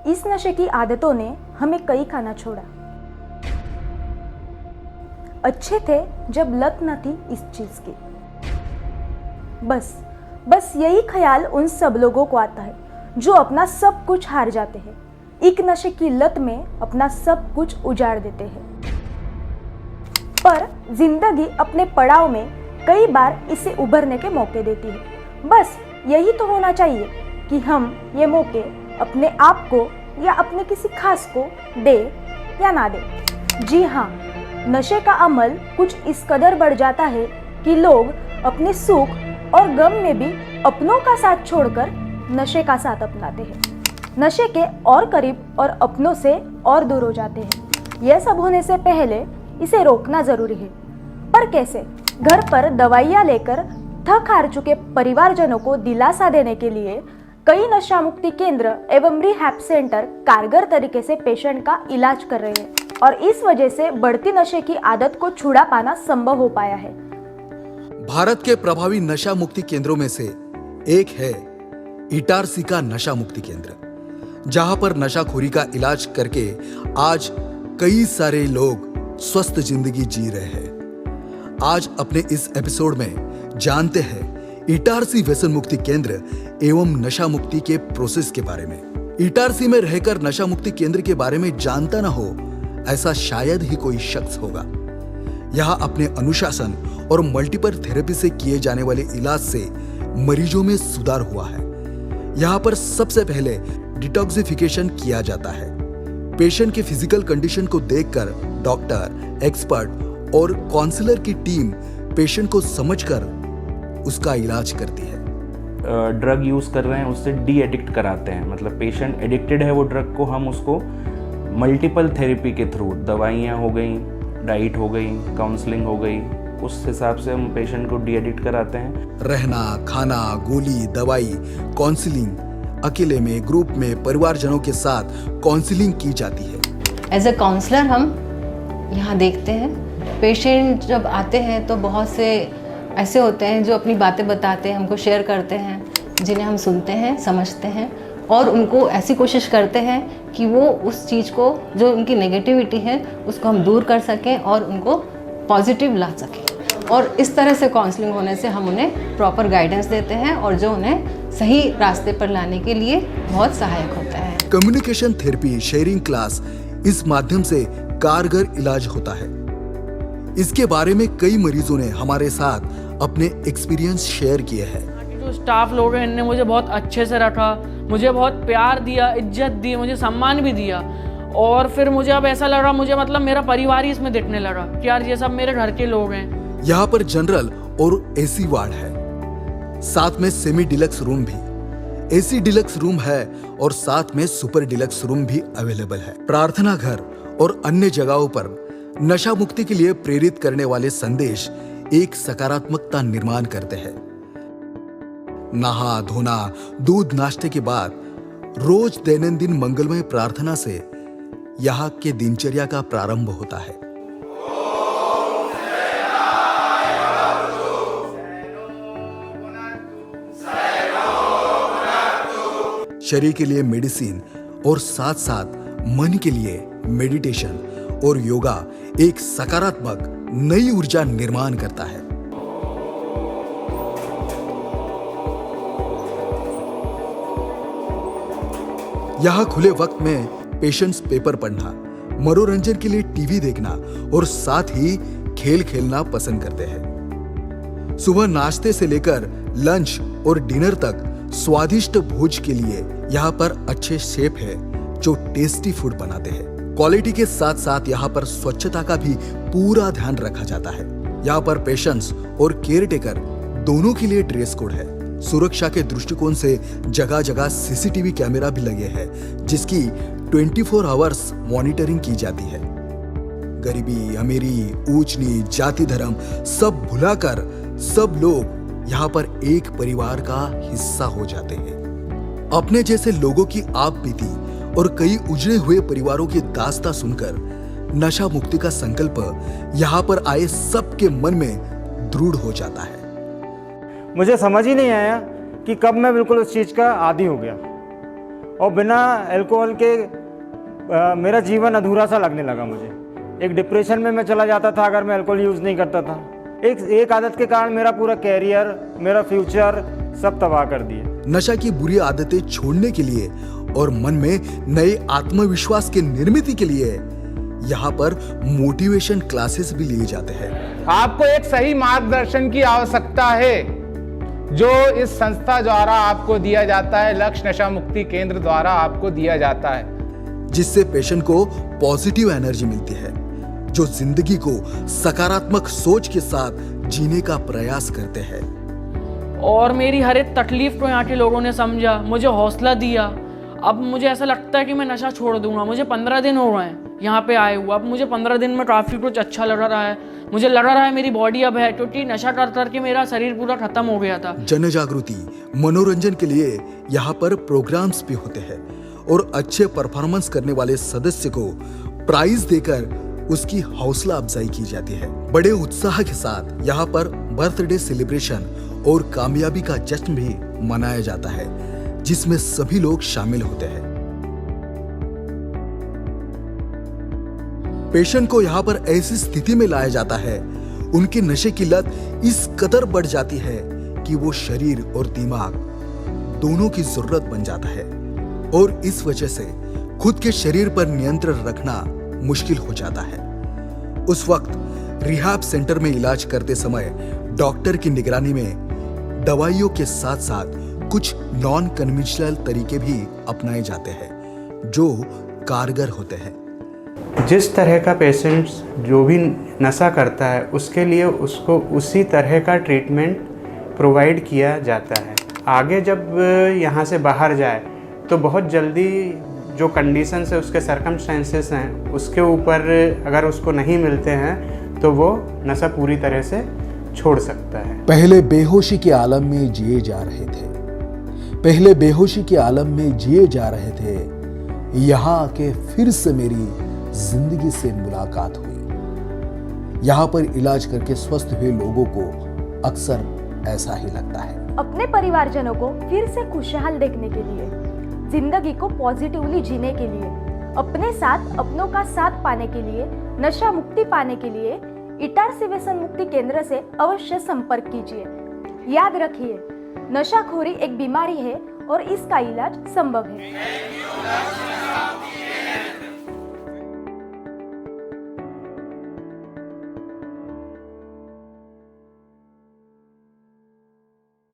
इस नशे की आदतों ने हमें कई खाना छोड़ा। अच्छे थे जब लत न थी इस चीज की। बस यही ख्याल उन सब लोगों को आता है जो अपना सब कुछ हार जाते हैं, एक नशे की लत में अपना सब कुछ उजाड़ देते हैं। पर जिंदगी अपने पड़ाव में कई बार इसे उभरने के मौके देती है। बस यही तो होना चाहिए कि हम ये मौके अपने आप को या अपने किसी खास को दे या ना दे। जी हाँ, नशे का अमल कुछ इस कदर बढ़ जाता है कि लोग अपने सुख और गम में भी अपनों का साथ छोड़कर नशे का साथ अपनाते हैं। नशे के और करीब और अपनों से और दूर हो जाते हैं। यह सब होने से पहले इसे रोकना जरूरी है। पर कैसे? घर पर दवाइयाँ लेकर थक हार चुके परिवारजनों को दिलासा देने के लिए कई नशा मुक्ति केंद्र एवं रिहैब सेंटर कारगर तरीके से पेशेंट का इलाज कर रहे हैं और इस वजह से बढ़ती नशे की आदत को छुड़ा पाना संभव हो पाया है। भारत के प्रभावी नशा मुक्ति केंद्रों में से एक है इटारसी का नशा मुक्ति केंद्र, जहां पर नशाखोरी का इलाज करके आज कई सारे लोग स्वस्थ जिंदगी जी रहे हैं। आज अपने इस एपिसोड में जानते हैं इटारसी व्यसन मुक्ति केंद्र एवं नशा मुक्ति के प्रोसेस के बारे में। इटारसी में रहकर नशा मुक्ति केंद्र के बारे में जानता ना हो ऐसा शायद ही कोई शख्स होगा। यहाँ अपने अनुशासन और मल्टीपल थेरेपी से किए जाने वाले इलाज से मरीजों में सुधार हुआ है। यहाँ पर सबसे पहले डिटॉक्सिफिकेशन किया जाता है। पेशेंट के फिजिकल कंडीशन को देखकर डॉक्टर, एक्सपर्ट और काउंसलर की टीम पेशेंट को समझकर उसका इलाज करती है। ड्रग यूज़ कर रहे हैं उससे डी एडिक्ट कराते हैं, मतलब पेशेंट एडिक्टेड है वो ड्रग को, हम उसको मल्टीपल थेरेपी के थ्रू, दवाइयाँ हो गई, डाइट हो गई, काउंसलिंग हो गई, उस हिसाब से हम पेशेंट को डी एडिक्ट कराते हैं। रहना, खाना, गोली, दवाई, काउंसलिंग, अकेले में, ग्रुप में, परिवारजनों के साथ काउंसलिंग की जाती है। एज ए काउंसलर हम यहाँ देखते हैं पेशेंट जब आते हैं तो बहुत से ऐसे होते हैं जो अपनी बातें बताते हैं, हमको शेयर करते हैं, जिन्हें हम सुनते हैं, समझते हैं और उनको ऐसी कोशिश करते हैं कि वो उस चीज़ को, जो उनकी नेगेटिविटी है, उसको हम दूर कर सकें और उनको पॉजिटिव ला सकें। और इस तरह से काउंसलिंग होने से हम उन्हें प्रॉपर गाइडेंस देते हैं और जो उन्हें सही रास्ते पर लाने के लिए बहुत सहायक होता है। कम्युनिकेशन थेरेपी, शेयरिंग क्लास, इस माध्यम से कारगर इलाज होता है। इसके बारे में कई मरीजों ने हमारे साथ अपने एक्सपीरियंस शेयर किए हैं। जो स्टाफ लोग हैं इनने मुझे बहुत अच्छे से रखा, मुझे बहुत प्यार दिया, इज्जत दी, मुझे सम्मान भी दिया और फिर मुझे अब ऐसा लग रहा, मुझे मतलब मेरा परिवार ही इसमें दिखने लगा कि यार ये सब मेरे घर के लोग हैं। यहाँ पर जनरल और एसी वार्ड है, साथ में सेमी डिलक्स रूम भी। एसी डिलक्स रूम है और साथ में सुपर डिलक्स रूम भी अवेलेबल है। प्रार्थना घर और अन्य जगहों पर नशा मुक्ति के लिए प्रेरित करने वाले संदेश एक सकारात्मकता निर्माण करते हैं। नहा धोना, दूध नाश्ते के बाद रोज दैनंदिन मंगलमय प्रार्थना से यहाँ के दिनचर्या का प्रारंभ होता है। शरीर के लिए मेडिसिन और साथ साथ मन के लिए मेडिटेशन और योगा एक सकारात्मक नई ऊर्जा निर्माण करता है। यहाँ खुले वक्त में पेशेंट्स पेपर पढ़ना, मनोरंजन के लिए टीवी देखना और साथ ही खेल खेलना पसंद करते हैं। सुबह नाश्ते से लेकर लंच और डिनर तक स्वादिष्ट भोज के लिए यहाँ पर अच्छे शेफ है जो टेस्टी फूड बनाते हैं। क्वालिटी के साथ साथ यहाँ पर स्वच्छता का भी पूरा ध्यान रखा जाता है। यहाँ पर पेशेंट्स और केयरटेकर दोनों के लिए ड्रेस कोड है। सुरक्षा के दृष्टिकोण से जगह जगह सीसीटीवी कैमरा भी लगे हैं जिसकी 24 आवर्स मॉनिटरिंग की जाती है। गरीबी, अमीरी, ऊंच नीच, जाति, धर्म सब भुलाकर सब लोग यहाँ पर एक परिवार का हिस्सा हो जाते हैं। अपने जैसे लोगों की आप बीती और कई उजड़े हुए परिवारों की दास्तां सुनकर नशा मुक्ति का संकल्प यहाँ पर आए सबके मन में दृढ़ हो जाता है। मुझे समझ ही नहीं आया कि कब मैं बिल्कुल उस चीज़ का आदी हो गया और बिना अल्कोहल के मेरा जीवन अधूरा सा लगने लगा मुझे। एक डिप्रेशन में मैं चला जाता था अगर मैं अल्कोहल यूज़ नहीं करता था। एक आदत के कारण मेरा पूरा कैरियर, मेरा फ्यूचर सब तबाह कर दिए। नशा की बुरी आदतें छोड़ने के लिए और मन में नए आत्मविश्वास की निर्मित के लिए यहाँ पर मोटिवेशन क्लासेस भी लिए जाते हैं। आपको एक सही मार्गदर्शन की आवश्यकता है जो इस संस्था द्वारा आपको दिया जाता है, लक्ष्य नशा मुक्ति केंद्र द्वारा आपको दिया जाता है, जिससे पेशेंट को पॉजिटिव एनर्जी मिलती है जो जिंदगी को सकारात्मक सोच के साथ जीने का प्रयास करते हैं। और मेरी हर एक तकलीफ को यहाँ के लोगों ने समझा, मुझे हौसला दिया। अब मुझे ऐसा लगता है कि मैं नशा छोड़ दूंगा। मुझे 15 दिन हो रहे हैं यहाँ पे आए हुए। अब मुझे 15 दिन में काफ़ी कुछ अच्छा लग रहा है। मुझे लग रहा है मेरी बॉडी अब है, क्योंकि नशा कर करके मेरा शरीर पूरा खत्म हो गया था। जन जागृति मनोरंजन के लिए यहाँ पर प्रोग्राम्स भी होते हैं और अच्छे परफॉर्मेंस करने वाले सदस्य को प्राइज देकर उसकी हौसला अफजाई की जाती है। बड़े उत्साह के साथ यहाँ पर बर्थडे सेलिब्रेशन और कामयाबी का जश्न भी मनाया जाता है जिसमें सभी लोग शामिल होते हैं। पेशेंट को यहाँ पर ऐसी स्थिति में लाया जाता है, उनकी नशे की लत इस कदर बढ़ जाती है कि वो शरीर और दिमाग दोनों की जरूरत बन जाता है और इस वजह से खुद के शरीर पर नियंत्रण रखना मुश्किल हो जाता है। उस वक्त रिहैब सेंटर में इलाज करते समय डॉक्टर की निगरानी में दवाइयों के साथ साथ कुछ नॉन कन्वेंशनल तरीके भी अपनाए जाते हैं जो कारगर होते हैं। जिस तरह का पेशेंट जो भी नशा करता है उसके लिए उसको उसी तरह का ट्रीटमेंट प्रोवाइड किया जाता है। आगे जब यहाँ से बाहर जाए तो बहुत जल्दी जो कंडीशंस है, उसके सर्कमस्टेंसेस हैं, उसके ऊपर अगर उसको नहीं मिलते हैं तो वो नशा पूरी तरह से छोड़ सकता है। पहले बेहोशी के आलम में जिए जा रहे थे, पहले बेहोशी के आलम में जिए जा रहे थे, यहाँ आके फिर से मेरी जिंदगी से मुलाकात हुई। यहाँ पर इलाज करके स्वस्थ हुए लोगों को अक्सर ऐसा ही लगता है। अपने परिवारजनों को फिर से खुशहाल देखने के लिए, जिंदगी को पॉजिटिवली जीने के लिए, अपने साथ अपनों का साथ पाने के लिए, नशा मुक्ति पाने के लिए इटारसी व्यसन मुक्ति केंद्र से अवश्य संपर्क कीजिए। याद रखिए, नशाखोरी एक बीमारी है और इसका इलाज संभव है।